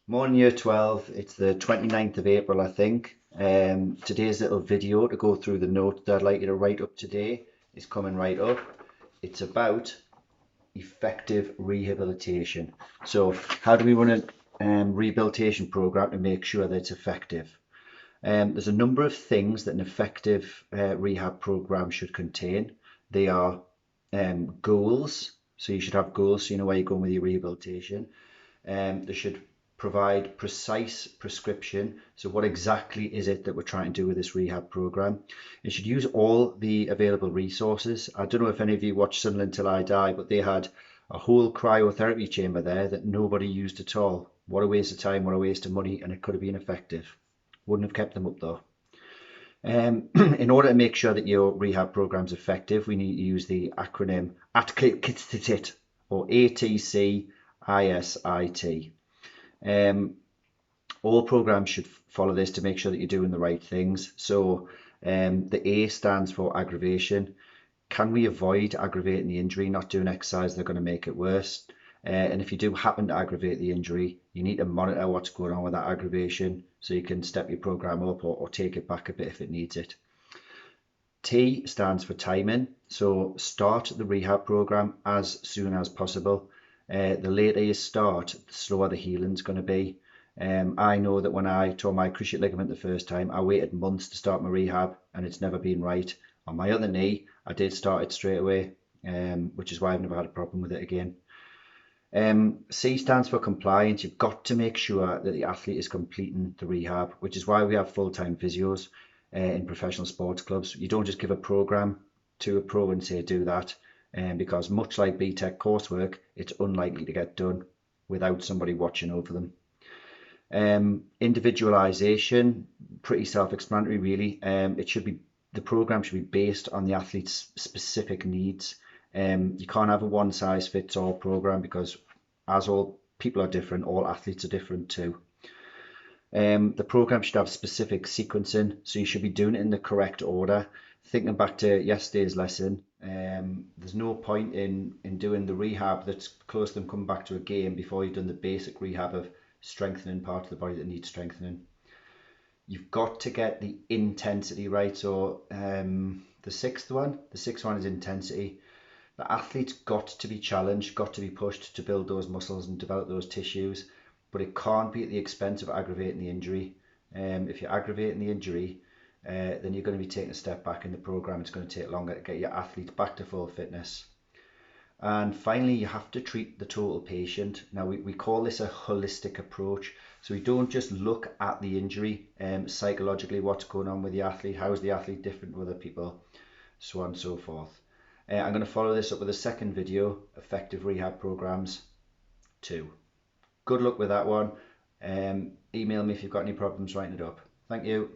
Morning Year 12, it's the 29th of April, I think. Today's little video to go through the note that I'd like you to write up today is coming right up. It's about effective rehabilitation. So how do we run a rehabilitation program to make sure that it's effective? There's a number of things that an effective rehab program should contain. They are goals, so you should have goals so you know where you're going with your rehabilitation. They should provide precise prescription. So what exactly is it that we're trying to do with this rehab program? It should use all the available resources. I don't know if any of you watched Sunderland Till I Die, but they had a whole cryotherapy chamber there that nobody used at all. What a waste of time, what a waste of money, and it could have been effective. Wouldn't have kept them up though. In order to make sure that your rehab program is effective, we need to use the acronym ATCIT or ATCISIT. All programs should follow this to make sure that you're doing the right things. So the A stands for aggravation. Can we avoid aggravating the injury? Not doing exercise they're going to make it worse. And if you do happen to aggravate the injury, you need to monitor what's going on with that aggravation so you can step your program up or take it back a bit if it needs it. T stands for timing. So start the rehab program as soon as possible. The later you start, the slower the healing's going to be. I know that when I tore my cruciate ligament the first time, I waited months to start my rehab and it's never been right. On my other knee, I did start it straight away, which is why I've never had a problem with it again. C stands for compliance. You've got to make sure that the athlete is completing the rehab, which is why we have full-time physios in professional sports clubs. You don't just give a program to a pro and say do that, because much like BTEC coursework, it's unlikely to get done without somebody watching over them. Individualization, pretty self-explanatory really. The program should be based on the athlete's specific needs. You can't have a one-size-fits-all program because as all people are different, all athletes are different too. The program should have specific sequencing, so you should be doing it in the correct order. Thinking back to yesterday's lesson, there's no point in doing the rehab that's close to them coming back to a game before you've done the basic rehab of strengthening part of the body that needs strengthening. You've got to get the intensity right. So the sixth one is intensity. The athlete's got to be challenged, got to be pushed to build those muscles and develop those tissues, but it can't be at the expense of aggravating the injury. If you're aggravating the injury, then you're going to be taking a step back in the program. It's going to take longer to get your athlete back to full fitness. And finally, you have to treat the total patient. Now, we call this a holistic approach. So we don't just look at the injury, psychologically, what's going on with the athlete, how is the athlete different to other people, so on and so forth. I'm going to follow this up with a second video, Effective Rehab Programs 2. Good luck with that one. Email me if you've got any problems writing it up. Thank you.